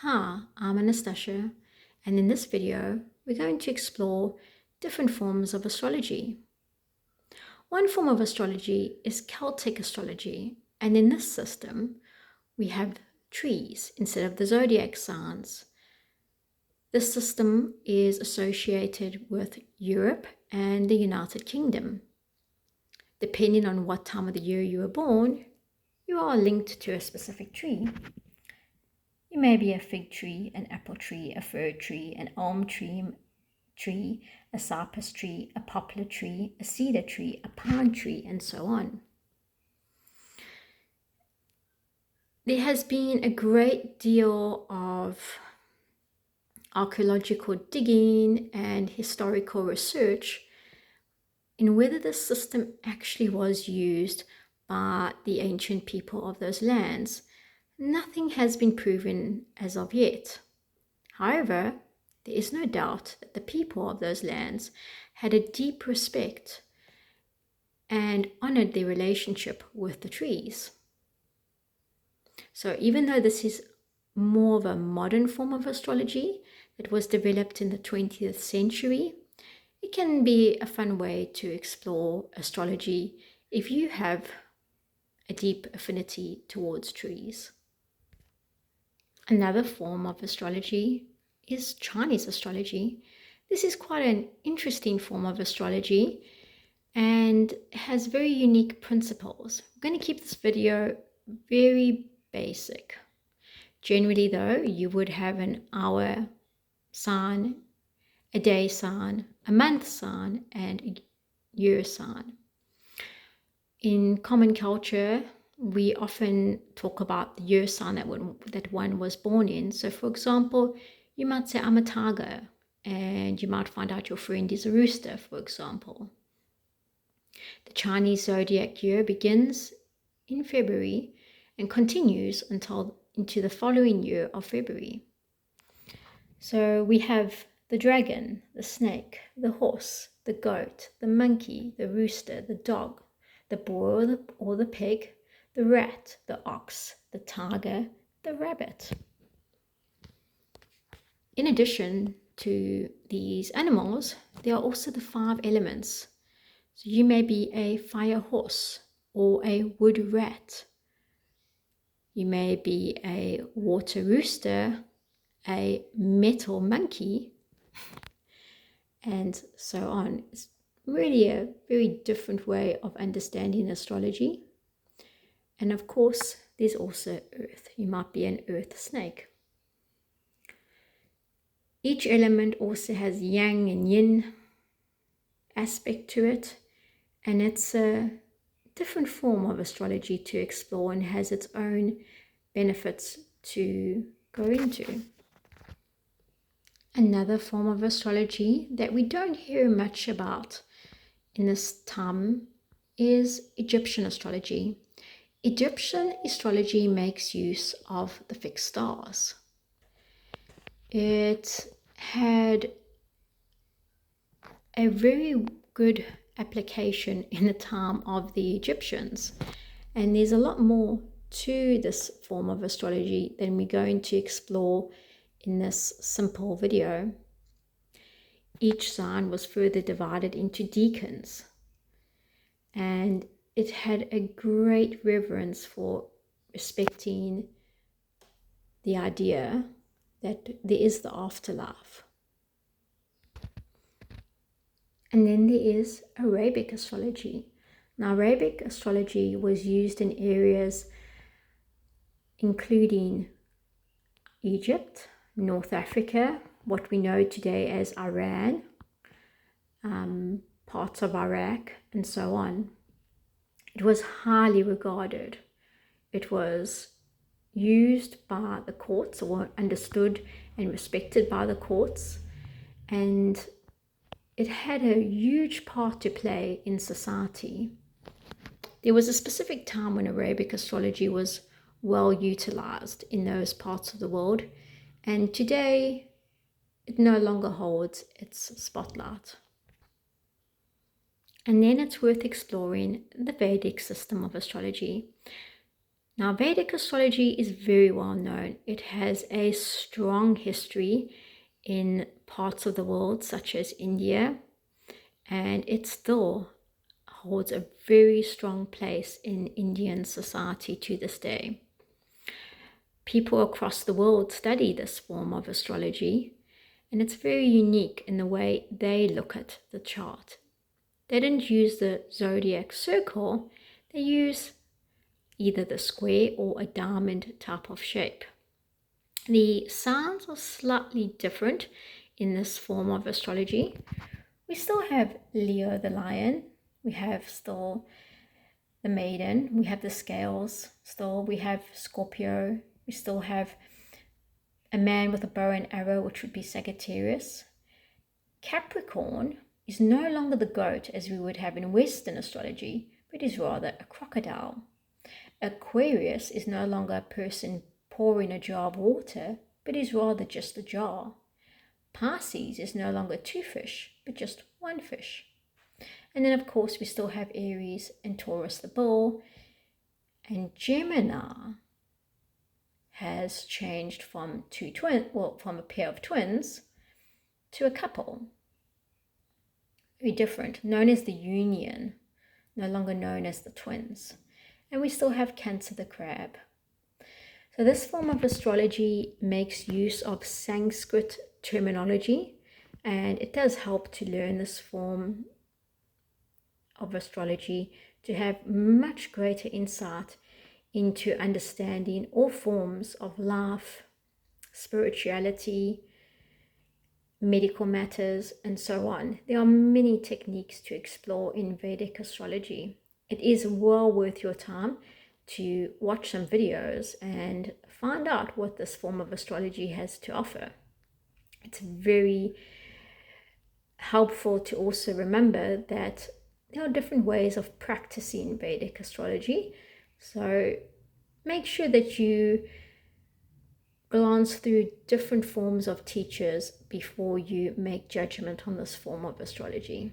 Hi, I'm Anastasia, and in this video, we're going to explore different forms of astrology. One form of astrology is Celtic astrology, and in this system, we have trees instead of the zodiac signs. This system is associated with Europe and the United Kingdom. Depending on what time of the year you were born, you are linked to a specific tree. It may be a fig tree, an apple tree, a fir tree, an elm tree, a cypress tree, a poplar tree, a cedar tree, a pine tree, and so on. There has been a great deal of archaeological digging and historical research in whether this system actually was used by the ancient people of those lands. Nothing has been proven as of yet. However, there is no doubt that the people of those lands had a deep respect and honored their relationship with the trees. So even though this is more of a modern form of astrology that was developed in the 20th century, it can be a fun way to explore astrology if you have a deep affinity towards trees. Another form of astrology is Chinese astrology. This is quite an interesting form of astrology and has very unique principles. I'm going to keep this video very basic. Generally though, you would have an hour sign, a day sign, a month sign, and a year sign. In common culture, we often talk about the year sign that one was born in. So for example, you might say, I'm a tiger, and you might find out your friend is a rooster, for example. The Chinese zodiac year begins in February and continues into the following year of February. So we have the dragon, the snake, the horse, the goat, the monkey, the rooster, the dog, the boar or the pig, the rat, the ox, the tiger, the rabbit. In addition to these animals, there are also the 5 elements. So you may be a fire horse or a wood rat. You may be a water rooster, a metal monkey, and so on. It's really a very different way of understanding astrology. And of course, there's also earth. You might be an earth snake. Each element also has yang and yin aspect to it, and it's a different form of astrology to explore and has its own benefits to go into. Another form of astrology that we don't hear much about in this time is Egyptian astrology. Egyptian astrology makes use of the fixed stars. It had a very good application in the time of the Egyptians, and there's a lot more to this form of astrology than we're going to explore in this simple video. Each sign was further divided into decans, and it had a great reverence for respecting the idea that there is the afterlife. And then there is Arabic astrology. Now, Arabic astrology was used in areas including Egypt, North Africa, what we know today as Iran, parts of Iraq, and so on. It was highly regarded. It was used by the courts, or understood and respected by the courts, and it had a huge part to play in society. There was a specific time when Arabic astrology was well utilized in those parts of the world, and today it no longer holds its spotlight. And then it's worth exploring the Vedic system of astrology. Now, Vedic astrology is very well known. It has a strong history in parts of the world, such as India, and it still holds a very strong place in Indian society to this day. People across the world study this form of astrology, and it's very unique in the way they look at the chart. They didn't use the zodiac circle, they use either the square or a diamond type of shape. The signs are slightly different in this form of astrology. We still have Leo the lion, we have still the maiden, we have the scales still, we have Scorpio, we still have a man with a bow and arrow, which would be Sagittarius. Capricorn is no longer the goat as we would have in Western astrology, but is rather a crocodile. Aquarius is no longer a person pouring a jar of water, but is rather just a jar. Pisces is no longer two fish, but just one fish. And then, of course, we still have Aries and Taurus the bull. And Gemini has changed from from a pair of twins to a couple. Very different, known as the union, no longer known as the twins. And we still have Cancer the crab. So this form of astrology makes use of Sanskrit terminology, and it does help to learn this form of astrology to have much greater insight into understanding all forms of life, spirituality, medical matters, and so on. There are many techniques to explore in Vedic astrology. It is well worth your time to watch some videos and find out what this form of astrology has to offer. It's very helpful to also remember that there are different ways of practicing Vedic astrology. So make sure that you glance through different forms of teachers before you make judgment on this form of astrology.